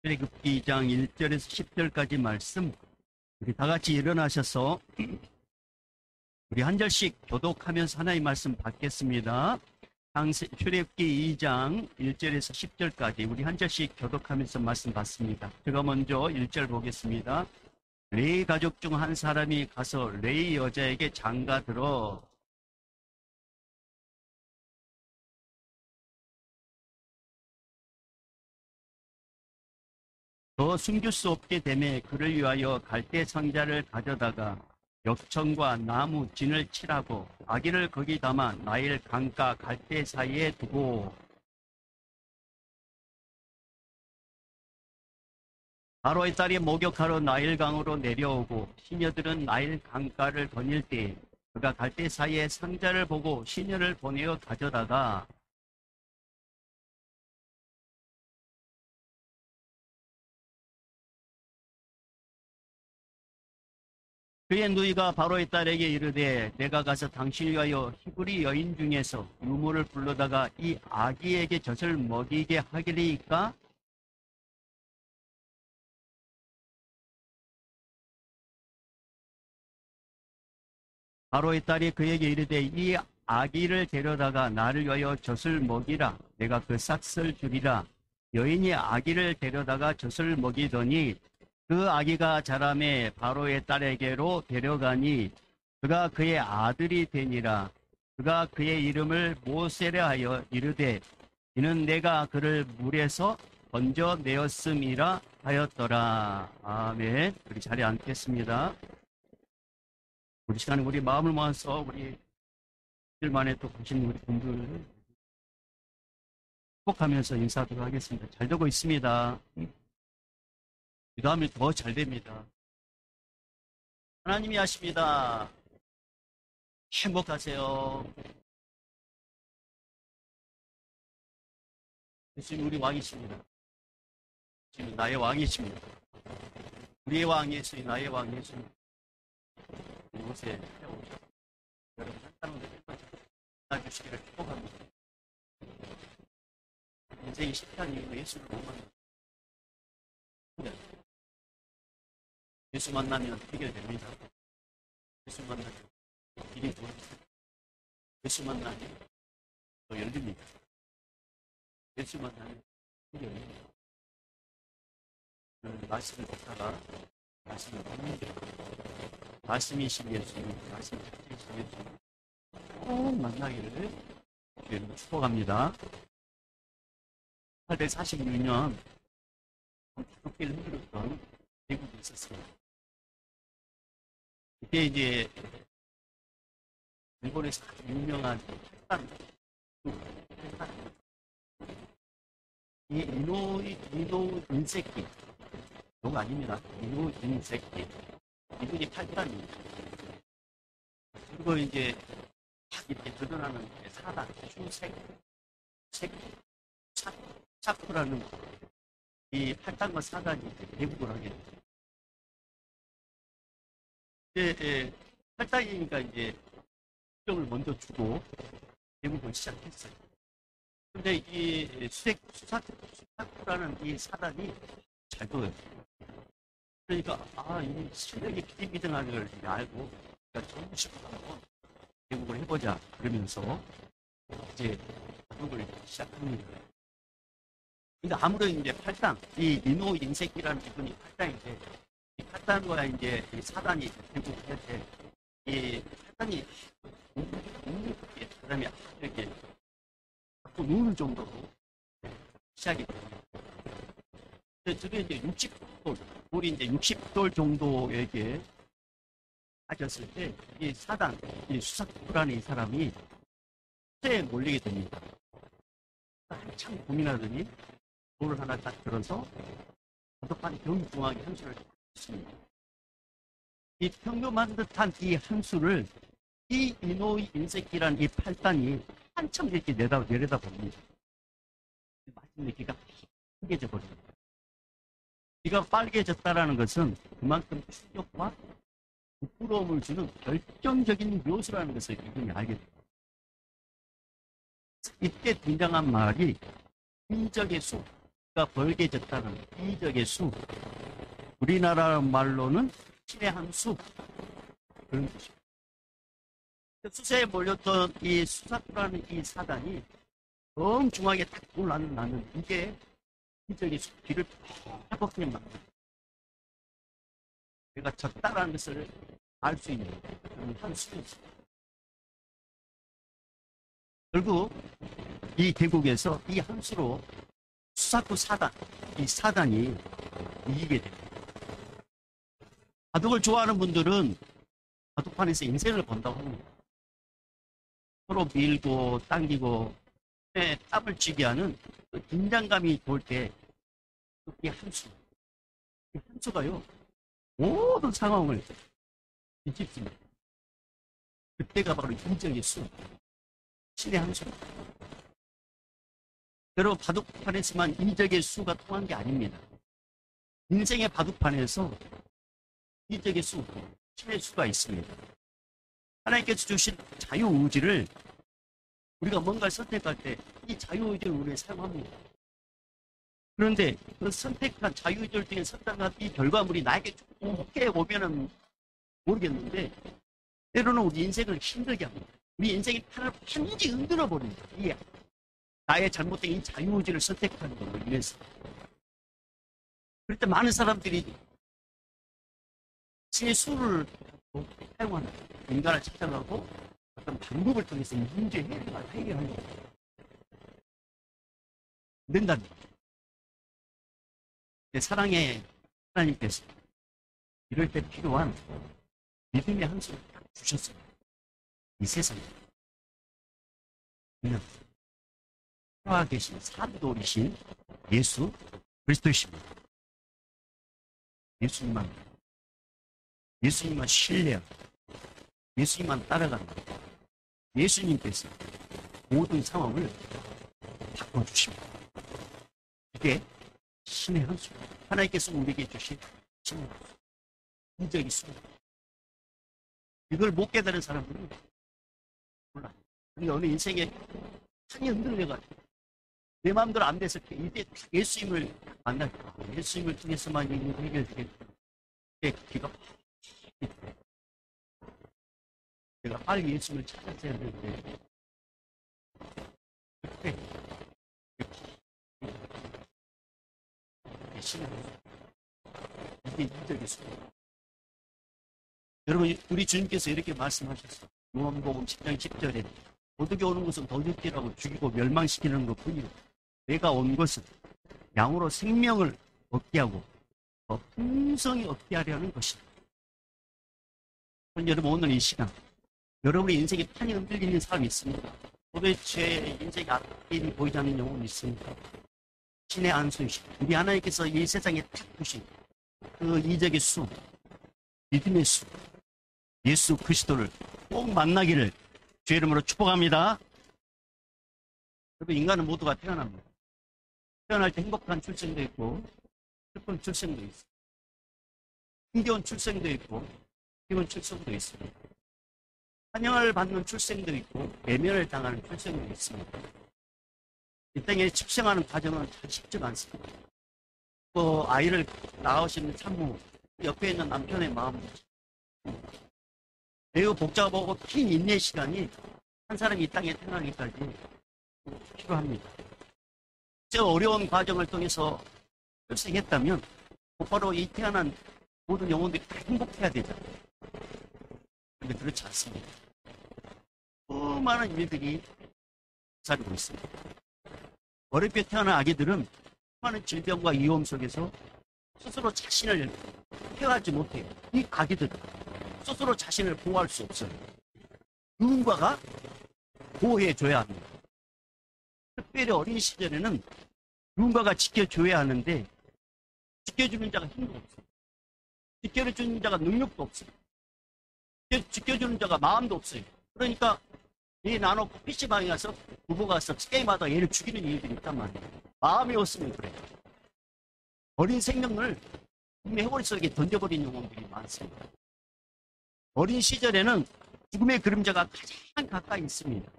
출애굽기 2장 1절에서 10절까지 말씀, 우리 다 같이 일어나셔서 우리 한 절씩 교독하면서 하나님 말씀 받겠습니다. 출애굽기 2장 1절에서 10절까지 우리 한 절씩 교독하면서 말씀 받습니다. 제가 먼저 1절 보겠습니다. 레위 가족 중 한 사람이 가서 레위 여자에게 장가들어 더 숨길 수 없게 되매 그를 위하여 갈대 상자를 가져다가 역청과 나무 진을 칠하고 아기를 거기 담아 나일 강가 갈대 사이에 두고 바로의 딸이 목욕하러 나일강으로 내려오고 시녀들은 나일 강가를 거닐 때 그가 갈대 사이에 상자를 보고 시녀를 보내어 가져다가 그의 누이가 바로의 딸에게 이르되 내가 가서 당신을 위하여 히브리 여인 중에서 유모를 불러다가 이 아기에게 젖을 먹이게 하리이까? 바로의 딸이 그에게 이르되 이 아기를 데려다가 나를 위하여 젖을 먹이라. 내가 그 싹을 주리라. 여인이 아기를 데려다가 젖을 먹이더니 그 아기가 자라매 바로의 딸에게로 데려가니 그가 그의 아들이 되니라. 그가 그의 이름을 모세라 하여 이르되 이는 내가 그를 물에서 건져내었음이라 하였더라. 아멘. 우리 자리에 앉겠습니다. 우리 시간에 우리 마음을 모아서 우리 일 만에 또 보시는 우리 분들 축복하면서 인사하도록 하겠습니다. 잘 되고 있습니다. 기도하면 더 잘 됩니다. 하나님이 하십니다. 행복하세요. 예수님 우리 왕이십니다. 예수님 나의 왕이십니다. 우리의 왕 예수님, 나의 왕 예수님. 이곳에 오셔서 여러분 한 사람을 만나주시기를 축복합니다. 인생이 실패한 이유는 예수를 못 만납니다. 예수 만나면 해결됩니다. 예수 만나면 길이 보입니다. 예수 만나면 또 열립니다. 예수 만나면 해결됩니다. 말씀을 듣다가 말씀을 듣는 말씀이신 예수님, 말씀이 찾으신 예수님 꼭 만나기를 주님으로 축복합니다. 846년 기독교를 흔들었던 미국에 있었습니다. 이때 이제 일본에서 아주 유명한 이 이노 인세키 이거가 아닙니다. 이노 인세키 이분이 8단입니다. 그리고 이제 딱 이렇게 드러나는 사단, 추색, 차크라는 이 8단과 사단이 대국을 하게 됩니다. 이제 8단이니까 이제 수정을 먼저 주고 대국을 시작했어요. 근데 이 수사쿠라는 이 사단이 잘 보였어요. 그러니까 이 실력이 비등비등한 걸 알고 그러니까 정식으로 한번 대국을 해보자 그러면서 이제 대국을 시작합니다. 그러니까 아무래도 이제 8단, 이 이노 인세키라는 이분이 8단인데 이 8단과 이제 이 사단이 대국을 할 때 이 8단이 사람이 이렇게 자꾸 누는 정도로 시작이 됩니다. 저게 이제 60돌, 돌이 이제 60돌 정도에게 빠졌을 때, 이 사단, 이 수사쿠라는 이 사람이 수에 몰리게 됩니다. 한참 고민하더니 돌을 하나 딱 들어서 도덕한 경중하게 한 수를 했습니다. 이 평범한 듯한 이 한 수를 이 이노이 인세키란 이 8단이 한참 이렇게 내려다 봅니다. 마침내 귀가 빨개져 버립니다. 귀가 빨개졌다는 것은 그만큼 충격과 부끄러움을 주는 결정적인 묘수라는 것을 이분이 알게 됩니다. 이때 등장한 말이 인적의 수, 벌게졌다는 이적의 수, 우리나라 말로는 신의 한 수, 그런 뜻입니다. 수세에 몰렸던 이 수사꾸라는 이 사단이 엄중하게 딱 올라가는 이게 이적의 수, 길을 퍽퍽하게 만듭니다. 내가 적다라는 것을 알 수 있는 그런 한 수였습니다. 결국 이 대국에서 이 한 수로 수사꾸 사단, 이 사단이 이기게 됩니다. 바둑을 좋아하는 분들은 바둑판에서 인생을 번다고 합니다. 서로 밀고 당기고 땀을 쥐게 하는 그 긴장감이 돌 때 이 한 수, 이 한 수가요 모든 상황을 뒤집습니다. 그때가 바로 인정의 수, 신의 한 수. 여러분, 바둑판에서만 이적의 수가 통한 게 아닙니다. 인생의 바둑판에서 이적의 수, 신의 수가 있습니다. 하나님께서 주신 자유의지를 우리가 뭔가를 선택할 때 이 자유의지를 우리가 사용합니다. 그런데 그 선택한 자유의지를 통해 선택한 이 결과물이 나에게 좋게 오면은 모르겠는데 때로는 우리 인생을 힘들게 합니다. 우리 인생의 판을 완전히 흔들어 버립니다. 이 나의 잘못된 이 자유의지를 선택하는 걸로 인해서. 그럴 때 많은 사람들이 신의 수를 사용하는 인간을 찾아가고 어떤 방법을 통해서 문제 해결하는 거예요. 안 된다는 거예요. 사랑의 하나님께서 이럴 때 필요한 믿음의 한 수를 딱 주셨습니다. 이 세상에 살아 계신 사도이신 예수 그리스도이십니다. 예수님만 신뢰하고 예수님만 따라가는 거예요. 예수님께서 모든 상황을 바꿔주십니다. 이게 신의 한 수, 하나님께서 우리에게 주신 신의 한 수, 인적이 있습니다. 이걸 못 깨달은 사람들은 몰라. 우리 어느 인생에 판이 흔들려가지고 내 마음대로 안 돼서 이제 예수님을 만날 때 예수님을 통해서만 이 문제 해결되겠다. 기가 내가 빨리 예수님을 찾았어야 되는데 그때 이게 이적의 수입니다. 여러분, 우리 주님께서 이렇게 말씀하셨어요. 요한복음 10장 10절에 도둑이 오는 것은 도둑질하고 죽이고 멸망시키는 것뿐이요 내가 온 것은 양으로 생명을 얻게 하고 더 풍성히 얻게 하려는 것이다. 여러분, 오늘 이 시간 여러분의 인생에 판이 흔들리는 사람이 있습니다. 도대체 인생에 앞길이 보이지 않는 영혼이 있습니다. 신의 안수이신 우리 하나님께서 이 세상에 탁 두신 그 이적의 수, 믿음의 수, 예수 그리스도를 꼭 만나기를 주의 이름으로 축복합니다. 여러분, 인간은 모두가 태어납니다. 태어날 때 행복한 출생도 있고 슬픈 출생도 있습니다. 힘겨운 출생도 있고 힘든 출생도 있습니다. 환영을 받는 출생도 있고 외면을 당하는 출생도 있습니다. 이 땅에 출생하는 과정은 참 쉽지가 않습니다. 그 아이를 낳으시는 산모 옆에 있는 남편의 마음 매우 복잡하고 긴 인내 시간이 한 사람이 이 땅에 태어나기까지 필요합니다. 저 어려운 과정을 통해서 출생했다면 곧바로 이 태어난 모든 영혼들이 다 행복해야 되잖아요. 그런데 그렇지 않습니다. 수많은 일들이 기다리고 있습니다. 어렵게 태어난 아기들은 수많은 질병과 위험 속에서 스스로 자신을 케어하지 못해요. 이 아기들은 스스로 자신을 보호할 수 없어요. 누군가가 보호해줘야 합니다. 특별히 어린 시절에는 누군가가 지켜줘야 하는데 지켜주는 자가 힘도 없어요. 지켜주는 자가 능력도 없어요. 지켜주는 자가 마음도 없어요. 그러니까 얘 나눠 PC방에 가서 부부가 가서 게임하다가 얘를 죽이는 일들이 있단 말이에요. 마음이 없으면 그래요. 어린 생명을 죽음의 해골 속에 던져버린 영혼들이 많습니다. 어린 시절에는 죽음의 그림자가 가장 가까이 있습니다.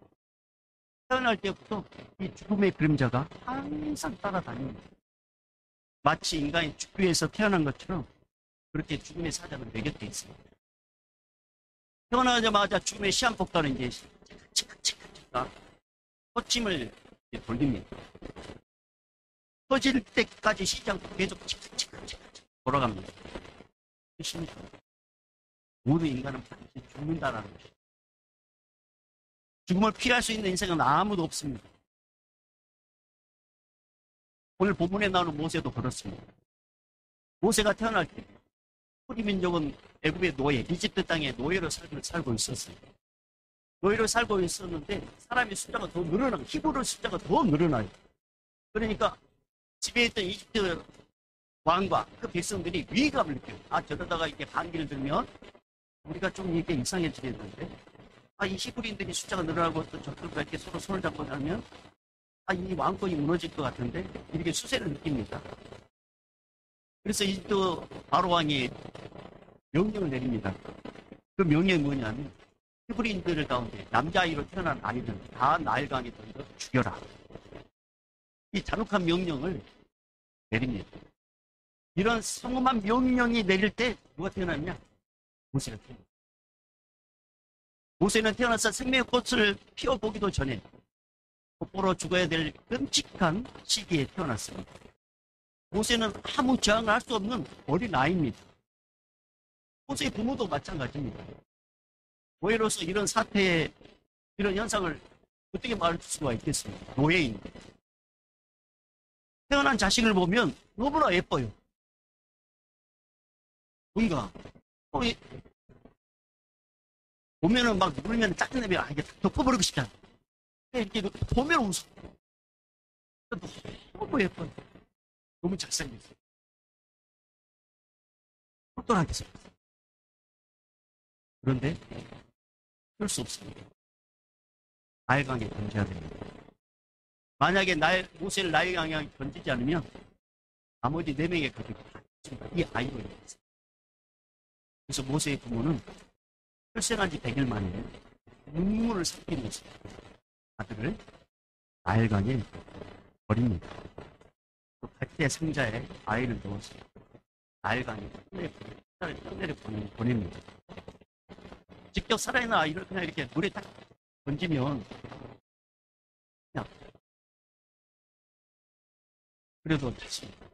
태어날 때부터 이 죽음의 그림자가 항상 따라다닙니다. 마치 인간이 죽기 위해서 태어난 것처럼 그렇게 죽음의 사자는 내 곁에 있습니다. 태어나자마자 죽음의 시한폭탄은 이제 치카치카치카 호침을 돌립니다. 터질 때까지 쉬지 않고 계속 치카치카치카 돌아갑니다. 그렇습니까? 모든 인간은 반드시 죽는다라는 것입니다. 죽음을 피할 수 있는 인생은 아무도 없습니다. 오늘 본문에 나오는 모세도 그렇습니다. 모세가 태어날 때 후리 민족은 애굽의 노예, 이집트 땅에 노예로 살고 있었어요. 노예로 살고 있었는데 사람의 숫자가 더 늘어나고 히브리 숫자가 더 늘어나요. 그러니까 집에 있던 이집트 왕과 그 백성들이 위기감을 느껴요. 아, 저러다가 이게 반기를 들면 우리가 좀 이게 이상해지겠는데, 아, 이 히브리인들이 숫자가 늘어나고 또 저들과 이렇게 서로 손을 잡고 나면 아, 이 왕권이 무너질 것 같은데 이렇게 수세를 느낍니다. 그래서 이집트 바로 왕이 명령을 내립니다. 그 명령이 뭐냐면 히브리인들 가운데 남자아이로 태어난 아이들 다 나일강에 던져 죽여라. 이 잔혹한 명령을 내립니다. 이런 성엄한 명령이 내릴 때 누가 태어났냐? 모세가 태어났습니다. 모세는 태어나서 생명의 꽃을 피워보기도 전에 곧바로 죽어야 될 끔찍한 시기에 태어났습니다. 모세는 아무 저항을 할 수 없는 어린아이입니다. 모세의 부모도 마찬가지입니다. 노예로서 이런 사태에 이런 현상을 어떻게 말할 수가 있겠습니까? 노예인. 태어난 자식을 보면 너무나 예뻐요. 뭔가 보면은 막 울면 짜증내면 이게 덮어버리고 싶잖아. 이렇게 보면 웃어. 너무 예뻐요. 너무 잘생겼어요. 똘똘하게 생겼어요. 그런데 그럴 수 없습니다. 나일강에 던져야 됩니다. 만약에 모세를 나일강에 던지지 않으면 나머지 4명의 가족이 이 아이로 인해서. 그래서 모세의 부모는 출생한 지 100일 만에 눈물을 삭히면서 아들을 나일강에 버립니다. 갈대 상자에 아이를 넣어서 나일강에 떠내려 보냅니다. 직접 살아있는 아이를 그냥 이렇게 물에 딱 던지면 그냥 그래도 좋습니다.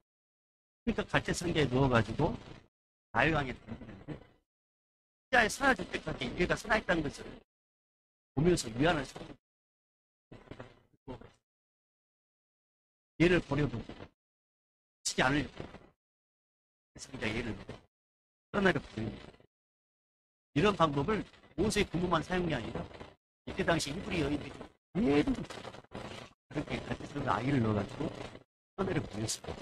그러니까 갈대 상자에 넣어가지고 나일강에 던지는데 진짜에 사라질 때까지 얘가 살아있다는 것을 보면서 위안을 삼는 얘를 버려도 치지 않으려고 상자 얘를 떠나려 보냅니다. 이런 방법을 모세의 부모만 사용이 아니라 이때 당시 히브리 여인들이 얘를 그렇게 갈대상자 아이를 넣어가지고 떠내려 보냈습니다.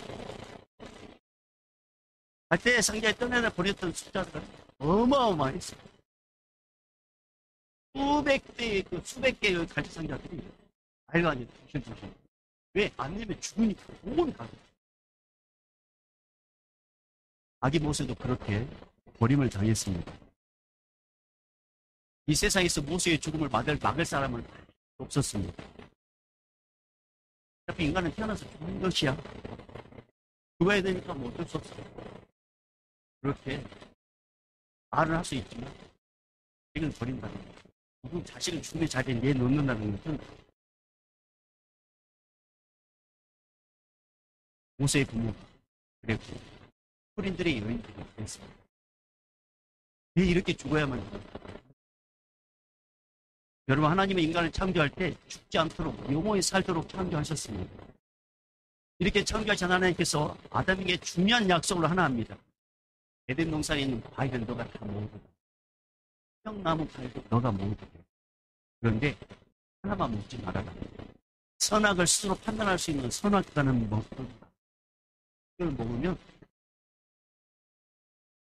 갈대 상자에 떠내려 보냈던 숫자들은 어마어마했어요. 수백 개의 갈대 상자들이 나일강에 두실두실. 왜? 안 내면 죽으니까 온 가족. 아기 모세도 그렇게 버림을 당했습니다. 이 세상에서 모세의 죽음을 막을 사람은 없었습니다. 어차피 인간은 태어나서 죽는 것이야. 죽어야 되니까 뭐 어쩔 수 없어. 그렇게 말을 할 수 있지만 자식을 버린다는 것, 누구 자식을 죽음의 자리에 내놓는다는 것은 모세의 부모가 그랬고 히브리인들의 여인들이 그랬습니다. 왜 이렇게 죽어야만 합니까? 여러분, 하나님의 인간을 창조할 때 죽지 않도록 영원히 살도록 창조하셨습니다. 이렇게 창조하신 하나님께서 아담에게 중요한 약속을 하나 합니다. 에덴 동산에 있는 과일은 너가 다 먹어도 돼. 생명나무 과일도 너가 먹어도 돼. 그런데 하나만 먹지 말아라. 선악을 스스로 판단할 수 있는 선악과는 먹는다. 이걸 먹으면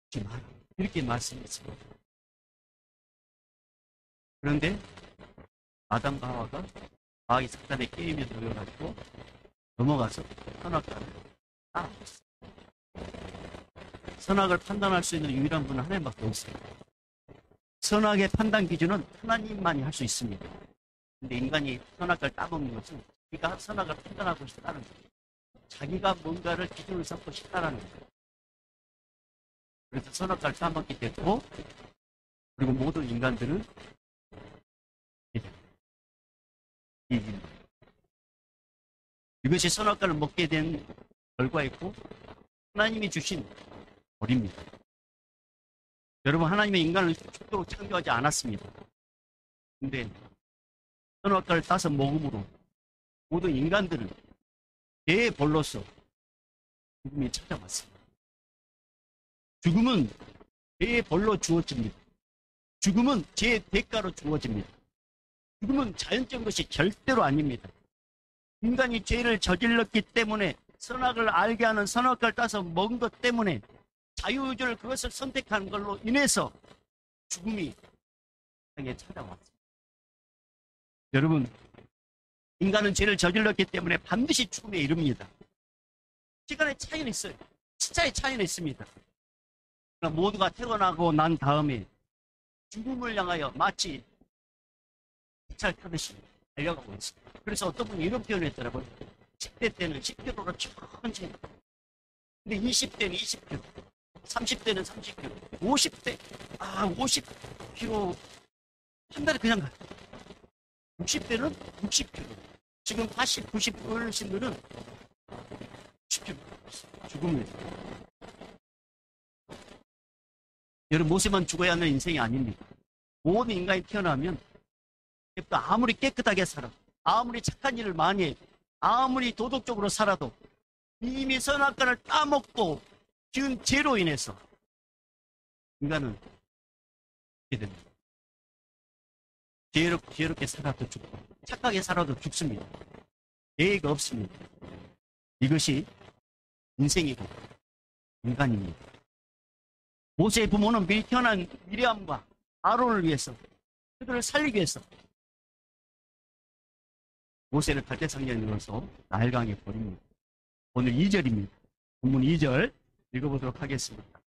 먹지 마라. 이렇게 말씀했습니다. 그런데 아담과 하와가 마귀 사탄의 게임에 들어가지고 넘어가서 선악과를 다 먹었어요. 선악을 판단할 수 있는 유일한 분은 하나님밖에 없어요. 선악의 판단 기준은 하나님만이 할 수 있습니다. 근데 인간이 선악을 따먹는 것은 우리가 선악을 판단하고 싶다는 거예요. 자기가 뭔가를 기준을 삼고 싶다라는 거예요. 그래서 선악과를 따먹게 됐고, 그리고 모든 인간들은 이것이 선악과를 먹게 된 결과였고, 하나님이 주신 벌입니다. 여러분, 하나님의 인간을 죽도록 창조하지 않았습니다. 근데 선악과를 따서 먹음으로 모든 인간들은 죄의 벌로서 죽음이 찾아왔습니다. 죽음은 죄의 벌로 주어집니다. 죽음은 죄의 대가로 주어집니다. 죽음은 자연적인 것이 절대로 아닙니다. 인간이 죄를 저질렀기 때문에, 선악을 알게 하는 선악과를 따서 먹은 것 때문에, 자유의지를 그것을 선택하는 걸로 인해서 죽음이 세상에 찾아왔습니다. 여러분, 인간은 죄를 저질렀기 때문에 반드시 죽음에 이릅니다. 시간의 차이는 있어요. 숫자의 차이는 있습니다. 그러나 모두가 태어나고 난 다음에 죽음을 향하여 마치 기차를 타듯이 달려가고 있습니다. 그래서 어떤 분이 이런 표현을 했더라고요. 10대 때는 10km로 천천히, 근데 20대는 20km, 30대는 30km, 50대 50km 한 달에 그냥 가요. 60대는 60km, 지금 80, 90 어르신들은 10km 죽음입니다. 여러분, 모세만 죽어야 하는 인생이 아닙니다. 모든 인간이 태어나면 아무리 깨끗하게 살아, 아무리 착한 일을 많이 해, 아무리 도덕적으로 살아도 이미 선악과를 따먹고 지은 죄로 인해서 인간은 죽게 됩니다. 죄롭게 살아도 죽고 착하게 살아도 죽습니다. 예의가 없습니다. 이것이 인생이고 인간입니다. 모세의 부모는 미리 태어난 미리암과 아론을 위해서, 그들을 살리기 위해서 모세를 갈대상자에 넣어서 나일강에 버립니다. 오늘 2절입니다. 본문 2절 읽어보도록 하겠습니다.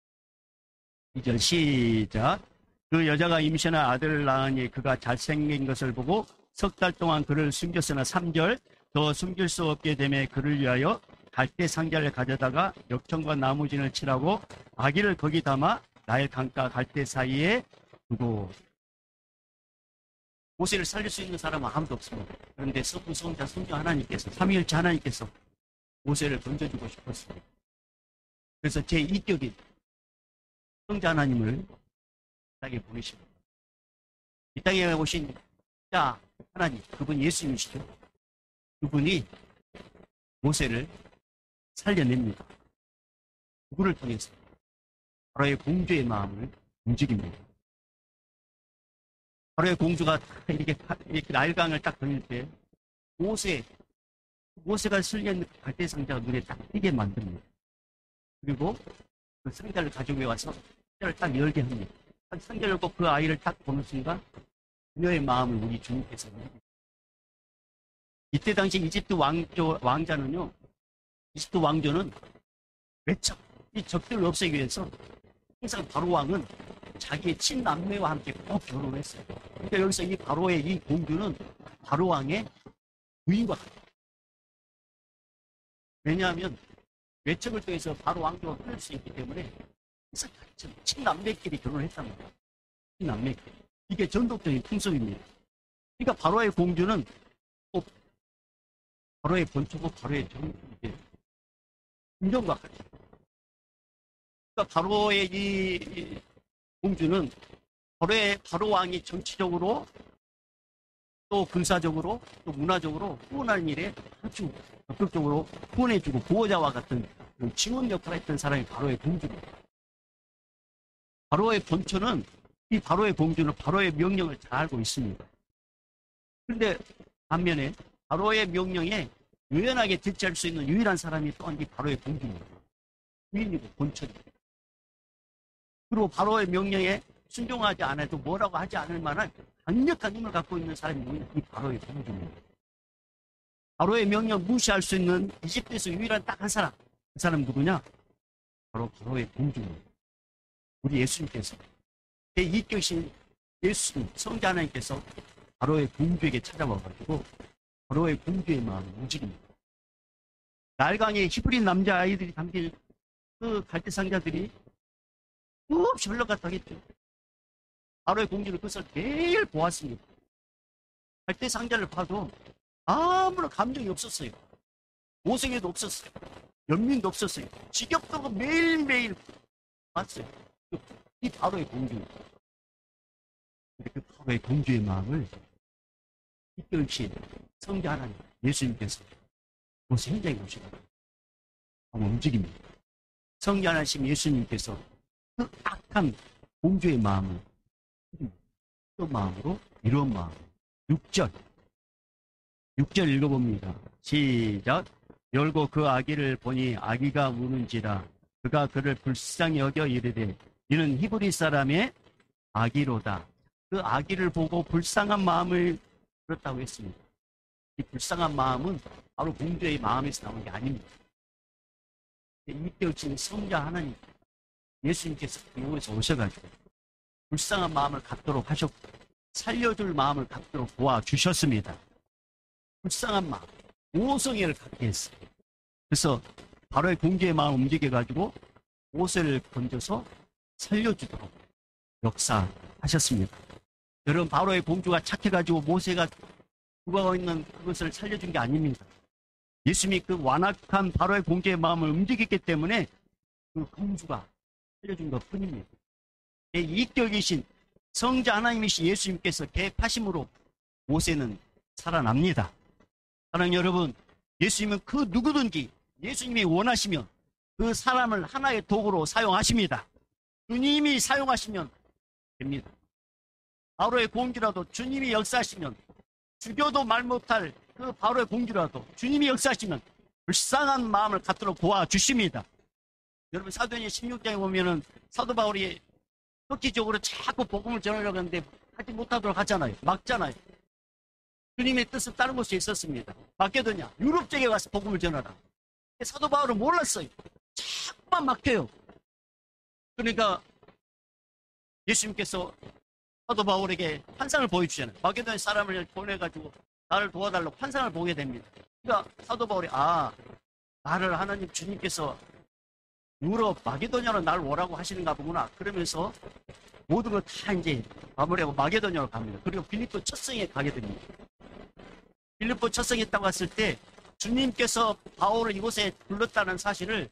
2절 시작. 그 여자가 임신한 아들을 낳으니 그가 잘생긴 것을 보고 석 달 동안 그를 숨겼으나 3절 더 숨길 수 없게 되매 그를 위하여 갈대상자를 가져다가 역청과 나무진을 칠하고 아기를 거기 담아 나일 강가 갈대 사이에 두고. 모세를 살릴 수 있는 사람은 아무도 없습니다. 그런데 성부, 성자, 성령 하나님께서, 삼위일체 하나님께서 모세를 던져주고 싶었습니다. 그래서 제2격인 성자 하나님을 땅에 보내십니다. 이 땅에 오신 자 하나님, 그분이 예수님이시죠. 그분이 모세를 살려냅니다. 누구를 통해서? 바로의 공주의 마음을 움직입니다. 바로의 공주가 이렇게 나일강을 딱 돌릴 때 모세가 슬린 갈대 상자가 눈에 딱 띄게 만듭니다. 그리고 그 상자를 가지고 와서 상자를 딱 열게 합니다. 상자를 열고 그 아이를 딱 보는 순간 그녀의 마음을 우리 주님께서 열립니다. 이때 당시 이집트 왕자는요, 이집트 왕조는 외척, 이 적들을 없애기 위해서 항상 바로 왕은 자기의 친남매와 함께 꼭 결혼을 했어요. 그러니까 여기서 이 바로의 이 공주는 바로 왕의 부인과 같아요. 왜냐하면 외척을 통해서 바로 왕조가 끊을 수 있기 때문에 항상 친남매끼리 결혼을 했답니다. 친남매끼리. 이게 전통적인 풍습입니다. 그러니까 바로의 공주는 꼭 바로의 본초고 바로의 궁정과 같아요. 그러니까 바로의 이 공주는 바로 왕이 정치적으로 또 군사적으로 또 문화적으로 후원하는 일에 아주 적극적으로 후원해주고 보호자와 같은 증언 역할을 했던 사람이 바로의 공주입니다. 바로의 본처는 이 바로의 공주는 바로의 명령을 잘 알고 있습니다. 그런데 반면에 바로의 명령에 유연하게 대처할 수 있는 유일한 사람이 또한 이 바로의 공주입니다. 주인이고 본처입니다. 그리고 바로의 명령에 순종하지 않아도 뭐라고 하지 않을 만한 강력한 힘을 갖고 있는 사람이 이 바로의 공주입니다. 바로의 명령을 무시할 수 있는 이집트에서 유일한 딱 한 사람, 그 사람 누구냐? 바로 바로의 공주입니다. 우리 예수님께서 제2격이신 예수님, 성자 하나님께서 바로의 공주에게 찾아와가지고 바로의 공주의 마음을 움직입니다. 날강에 히브리 남자아이들이 담긴 그 갈대상자들이 수없이 흘러갔다겠죠. 바로의 공주는 그것을 매일 보았습니다. 갈대상자를 봐도 아무런 감정이 없었어요. 모성애도 없었어요. 연민도 없었어요. 지겹다고 매일매일 봤어요. 이 바로의 공주. 근데 그 바로의 공주의 마음을 이끌신 성자 하나님, 예수님께서 곳에 현장에 오시고 움직입니다. 성자 하나님 예수님께서 그 악한 공주의 마음을 그 마음으로 이런 마음. 6절 읽어봅니다. 시작. 열고 그 아기를 보니 아기가 우는지라 그가 그를 불쌍히 여겨 이르되 이는 히브리 사람의 아기로다. 그 아기를 보고 불쌍한 마음을 그렇다고 했습니다. 이 불쌍한 마음은 바로 공주의 마음에서 나온 게 아닙니다. 이때 오신 성자 하나님 예수님께서 이곳에 오셔가지고 불쌍한 마음을 갖도록 하셨고 살려줄 마음을 갖도록 도와주셨습니다. 불쌍한 마음, 모성애를 갖게 했어요. 그래서 바로의 공주의 마음을 움직여가지고 모세를 건져서 살려주도록 역사하셨습니다. 여러분, 바로의 공주가 착해가지고 모세가 죽어 있는 그것을 살려준 게 아닙니다. 예수님이 그 완악한 바로의 공주의 마음을 움직였기 때문에 그 공주가 살려준 것 뿐입니다. 이격이신 성자 하나님이신 예수님께서 개파심으로 모세는 살아납니다. 사랑하는 여러분, 예수님은 그 누구든지 예수님이 원하시면 그 사람을 하나의 도구로 사용하십니다. 주님이 사용하시면 됩니다. 바로의 공주라도 주님이 역사하시면, 죽여도 말 못할 그 바로의 공주라도 주님이 역사하시면 불쌍한 마음을 갖도록 도와주십니다. 여러분, 사도행전 16장에 보면은 사도 바울이 획기적으로 자꾸 복음을 전하려고 하는데 하지 못하도록 하잖아요. 막잖아요. 주님의 뜻을 따른 곳이 있었습니다. 막게도냐, 유럽 쪽에 와서 복음을 전하라. 사도 바울은 몰랐어요. 자꾸만 막혀요. 그러니까 예수님께서 사도 바울에게 환상을 보여주잖아요. 마게도냐 사람을 보내가지고 나를 도와달라고 환상을 보게 됩니다. 그러니까 사도 바울이 나를 하나님 주님께서 유럽 마게도냐로 날 오라고 하시는가 보구나. 그러면서 모든 걸 다 이제 마무리하고 마게도냐로 갑니다. 그리고 빌립보 첫 성에 가게 됩니다. 빌립보 첫 성에 딱 왔을 때 주님께서 바울을 이곳에 불렀다는 사실을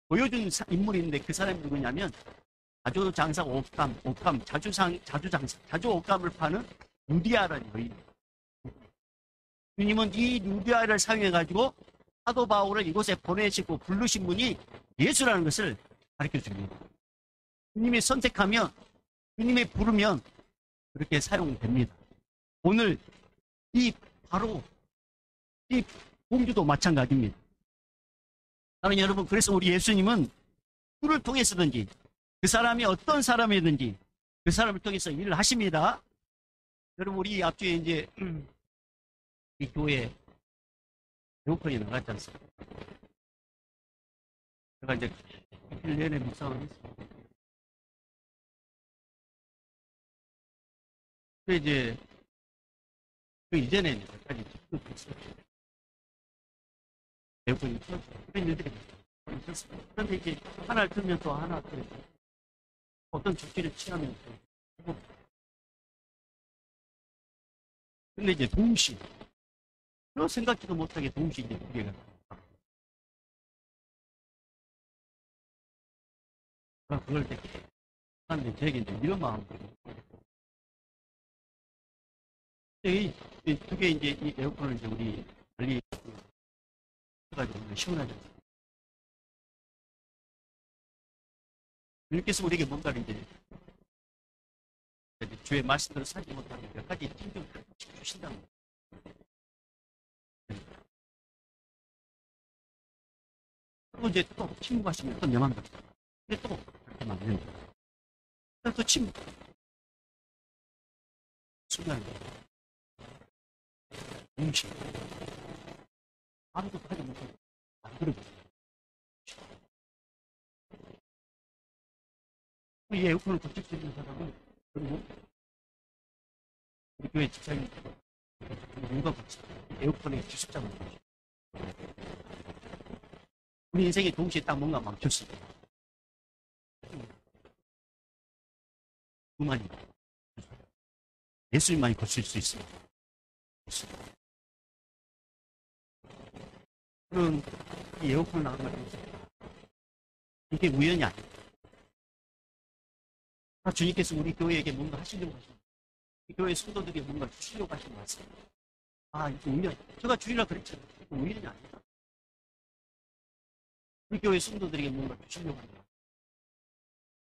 보여준 인물이 있는데 그 사람이 누구냐면 자주장사 옷감, 자주 옷감을 파는 루디아라는 여인입니다. 주님은 이 루디아를 사용해가지고 사도 바울을 이곳에 보내시고 부르신 분이 예수라는 것을 가르쳐 줍니다. 주님이 선택하면, 주님이 부르면 그렇게 사용됩니다. 오늘 바로 이 공주도 마찬가지입니다. 사랑하는 여러분, 그래서 우리 예수님은 누구를 통해서든지 그 사람이 어떤 사람이든지 그 사람을 통해서 일을 하십니다. 여러분, 우리 앞주에 이제 이 교회 에어컨이 나갔지 않습니까? 제가 이제 일 내내 묵상을 했습니다. 근데 이제 그 이전에는 여기까지 됐어요. 에어컨이 켰어요. 그런 일들이 있었습니다. 그런데 이제 하나를 틀면 또 하나 틀고 어떤 조치를 취하면 또 근데 이제 동시에 생각지도 못하게 동시에 이제 두 개가 그걸 되게 하는데 저에게 이제 이런 마음으로 이 두 개 이제 이 에어컨을 이제 우리 관리 해가지고 시원하죠. 주님께서 우리에게 뭔가를 이제 주의 말씀대로 살지 못하고 몇 가지 힘좀 주신다는 거예요. 그리고 이제 또 침묵하시면 또 명한다. 근데 또 그렇게 만드는 거예요. 또 침묵. 순간에 음식. 아무것도 하지 못하고 안 그러고 이 에어컨을 고칠 수 있는 사람은 그리고 우리 교회 직장인 누가 고치 에어컨에 70장을 고치 우리 인생에 동시에 딱 뭔가 막혔습니다. 그만이 예수님만이 거칠 수 있습니다. 그런 이 에어컨을 나간 말이죠. 이게 우연이 아니에요. 주님께서 우리 교회에게 뭔가 하시려고 하십니다. 이 교회 성도들이 뭔가 주시려고 하시는 말씀입니다. 이게 우연. 제가 주리라 그랬잖아요. 이거 우연이 아니다. 우리 교회 성도들에게 뭔가 주시려고 합니다.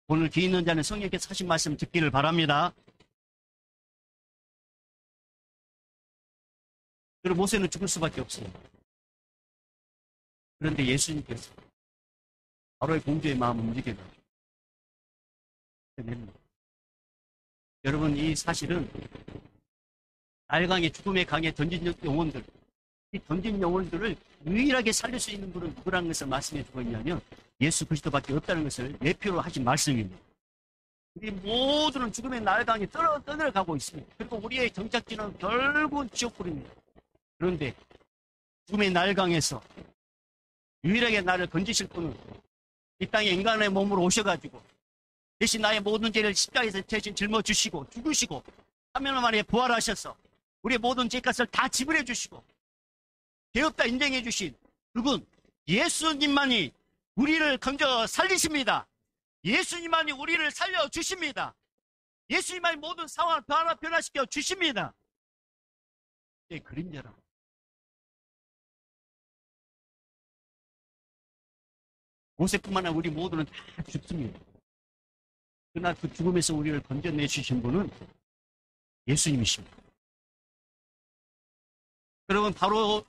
오늘 귀 있는 자는 성령께서 하신 말씀 듣기를 바랍니다. 그리고 모세는 죽을 수밖에 없습니다. 그런데 예수님께서 바로의 공주의 마음을 움직여가지고 여러분, 이 사실은 날강의 죽음의 강에 던진 영혼들, 이 던진 영혼들을 유일하게 살릴 수 있는 분은 누구라는 것을 말씀해 주고 있냐면 예수 그리스도밖에 없다는 것을 예표로 하신 말씀입니다. 우리 모두는 죽음의 날강에 떠내려가고 있습니다. 그리고 우리의 정착지는 결국은 지옥불입니다. 그런데 죽음의 날강에서 유일하게 나를 건지실 분은 이 땅에 인간의 몸으로 오셔가지고 대신 나의 모든 죄를 십자가에서 대신 짊어주시고 죽으시고 3년 만에 부활하셔서 우리의 모든 죄값을 다 지불해 주시고 죄 없다 인정해 주신 그분 예수님만이 우리를 건져 살리십니다. 예수님만이 우리를 살려주십니다. 예수님만이 모든 상황을 변화시켜 주십니다. 내 그림자라. 모세뿐만 아니라 우리 모두는 다 죽습니다. 그러나 그 죽음에서 우리를 건져내주신 분은 예수님이십니다. 여러분, 바로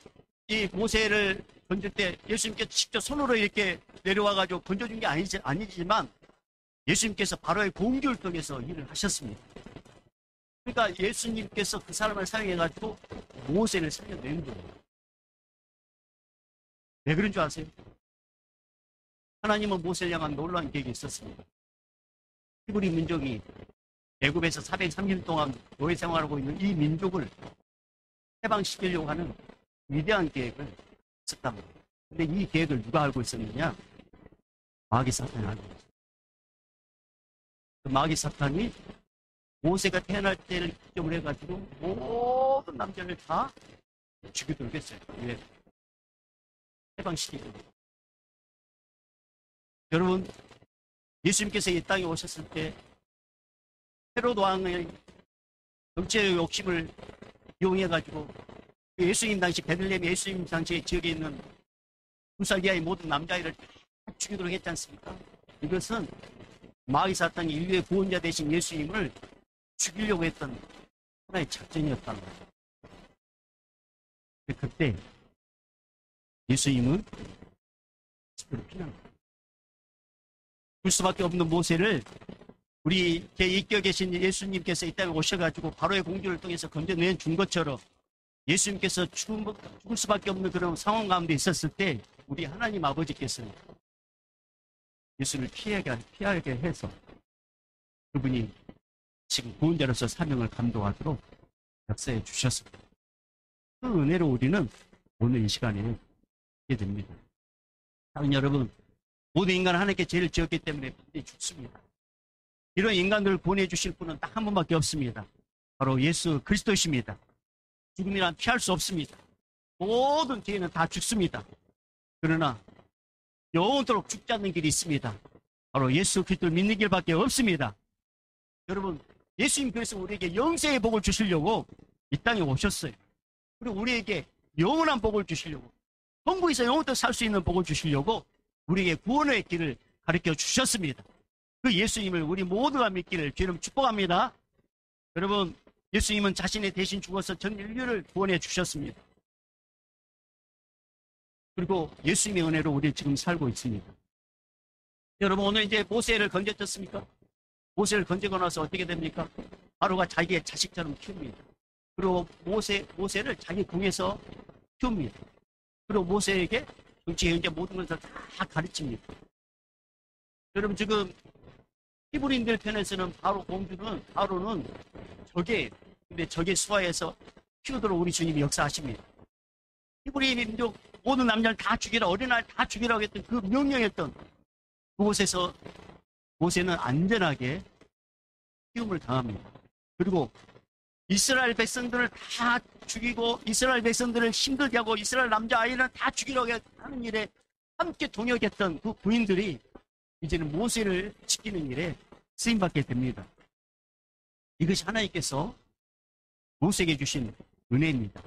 이 모세를 건질 때 예수님께서 직접 손으로 이렇게 내려와가지고 건져준 게 아니지만 예수님께서 바로의 공주를 통해서 일을 하셨습니다. 그러니까 예수님께서 그 사람을 사용해가지고 모세를 살려낸 거예요. 왜 그런 줄 아세요? 하나님은 모세를 향한 놀라운 계획이 있었습니다. 히브리 민족이 애굽에서 430년 동안 노예 생활하고 있는 이 민족을 해방시키려고 하는 위대한 계획을 있었답니다. 근데 이 계획을 누가 알고 있었느냐? 마귀 사탄이 알고 있었어요. 그 마귀 사탄이 모세가 태어날 때를 기점으로 해가지고 모든 남자를 다 죽이도록 했어요. 왜? 해방시키고. 여러분, 예수님께서 이 땅에 오셨을 때 헤로드 왕의 정치의 욕심을 이용해가지고 예수님 당시 베들레헴 예수님 당시 지역에 있는 2살 이하의 모든 남자아이를 다 죽이도록 했지 않습니까? 이것은 마귀 사탄이 인류의 구원자 되신 예수님을 죽이려고 했던 하나의 작전이었다는 거죠. 그때 예수님은 집으로 피난합니다. 줄 수밖에 없는 모세를 우리 이겨 계신 예수님께서 이 땅에 오셔가지고 바로의 공주를 통해서 건져내 준 것처럼 예수님께서 죽을 수밖에 없는 그런 상황 가운데 있었을 때 우리 하나님 아버지께서 예수를 피하게 해서 그분이 지금 구원자로서 사명을 감당하도록 역사해 주셨습니다. 그 은혜로 우리는 오늘 이 시간에 있게 됩니다. 사랑하는 여러분, 모든 인간은 하나님께 죄를 지었기 때문에 반드시 죽습니다. 이런 인간들을 구원해 주실 분은 딱 한 분밖에 없습니다. 바로 예수 그리스도이십니다. 죽음이란 피할 수 없습니다. 모든 죄는 다 죽습니다. 그러나 영원토록 죽지 않는 길이 있습니다. 바로 예수 그리스도를 믿는 길밖에 없습니다. 여러분, 예수님 그래서 우리에게 영생의 복을 주시려고 이 땅에 오셨어요. 그리고 우리에게 영원한 복을 주시려고, 천국에서 영원토록 살 수 있는 복을 주시려고 우리에게 구원의 길을 가르쳐 주셨습니다. 그 예수님을 우리 모두가 믿기를 주님 축복합니다. 여러분, 예수님은 자신의 대신 죽어서 전 인류를 구원해 주셨습니다. 그리고 예수님의 은혜로 우리 지금 살고 있습니다. 여러분, 오늘 이제 모세를 건졌습니까? 모세를 건지고 나서 어떻게 됩니까? 바로가 자기의 자식처럼 키웁니다. 그리고 모세를 자기 궁에서 키웁니다. 그리고 모세에게 정치, 경제 모든 것을 다 가르칩니다. 여러분, 지금 히브리인들 편에서는 바로는 적의, 근데 적의 수하에서 키우도록 우리 주님이 역사하십니다. 히브리 민족 모든 남자를 다 죽이라, 어린아이 다 죽이라고 했던 그 명령했던 그곳에서 모세는 안전하게 시험을 당합니다. 그리고 이스라엘 백성들을 다 죽이고 이스라엘 백성들을 힘들게 하고 이스라엘 남자아이는 다 죽이려고 하는 일에 함께 동역했던 그 부인들이 이제는 모세를 지키는 일에 쓰임받게 됩니다. 이것이 하나님께서 모세에게 주신 은혜입니다.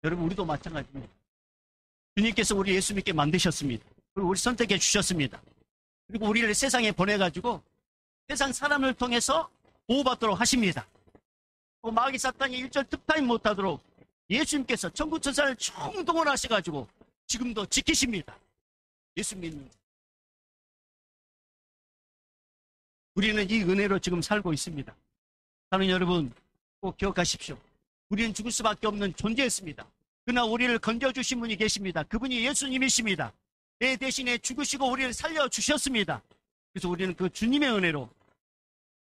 여러분, 우리도 마찬가지입니다. 주님께서 우리 예수 믿게 만드셨습니다. 그리고 우리 선택해 주셨습니다. 그리고 우리를 세상에 보내가지고 세상 사람을 통해서 보호받도록 하십니다. 마귀 사탄이 일절 득타임 못하도록 예수님께서 천국 천사를 총동원하셔가지고 지금도 지키십니다. 예수 믿는 우리는 이 은혜로 지금 살고 있습니다. 사랑하는 여러분, 꼭 기억하십시오. 우리는 죽을 수밖에 없는 존재였습니다. 그러나 우리를 건져주신 분이 계십니다. 그분이 예수님이십니다. 내 대신에 죽으시고 우리를 살려주셨습니다. 그래서 우리는 그 주님의 은혜로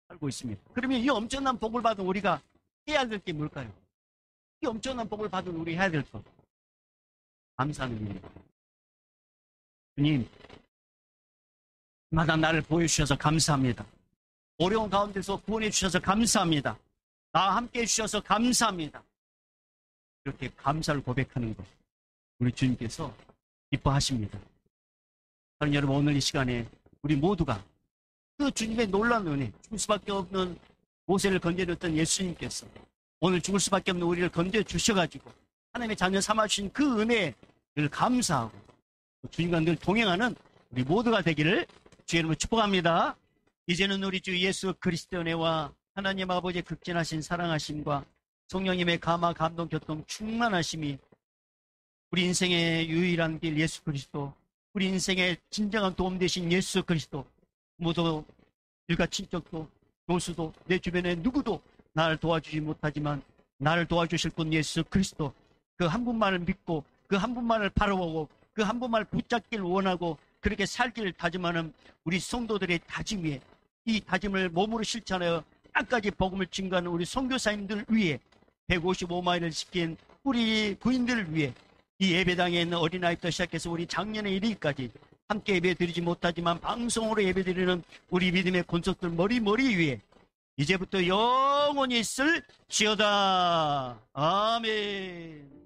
살고 있습니다. 그러면 이 엄청난 복을 받은 우리가 해야 될 게 뭘까요? 이 엄청난 복을 받은 우리 해야 될 것. 감사하는 일입니다. 주님, 마다 나를 보여주셔서 감사합니다. 어려운 가운데서 구원해 주셔서 감사합니다. 나와 함께 해주셔서 감사합니다. 이렇게 감사를 고백하는 것, 우리 주님께서 기뻐하십니다. 사랑하는 여러분, 오늘 이 시간에 우리 모두가 그 주님의 놀라운 은혜, 죽을 수밖에 없는 모세를 건져줬던 예수님께서 오늘 죽을 수밖에 없는 우리를 건져주셔가지고 하나님의 자녀 삼아주신 그 은혜를 감사하고 주님과 늘 동행하는 우리 모두가 되기를 주의 이름으로 축복합니다. 이제는 우리 주 예수 그리스도의 은혜와 하나님 아버지의 극진하신 사랑하심과 성령님의 감화 감동 교통 충만하심이 우리 인생의 유일한 길 예수 그리스도, 우리 인생의 진정한 도움 되신 예수 그리스도, 모두 일가 친척도 교수도 내 주변에 누구도 나를 도와주지 못하지만 나를 도와주실 분 예수 그리스도, 그 한 분만을 믿고 그 한 분만을 바라보고 그 한 분만을 붙잡기를 원하고 그렇게 살기를 다짐하는 우리 성도들의 다짐 위에, 이 다짐을 몸으로 실천하여 땅까지 복음을 증거하는 우리 선교사님들 위해 155마일을 지킨 우리 부인들을 위해 이 예배당에 있는 어린아이부터 시작해서 우리 작년에 이르기까지 함께 예배드리지 못하지만 방송으로 예배드리는 우리 믿음의 권속들 머리 위에 이제부터 영원히 있을지어다. 아멘.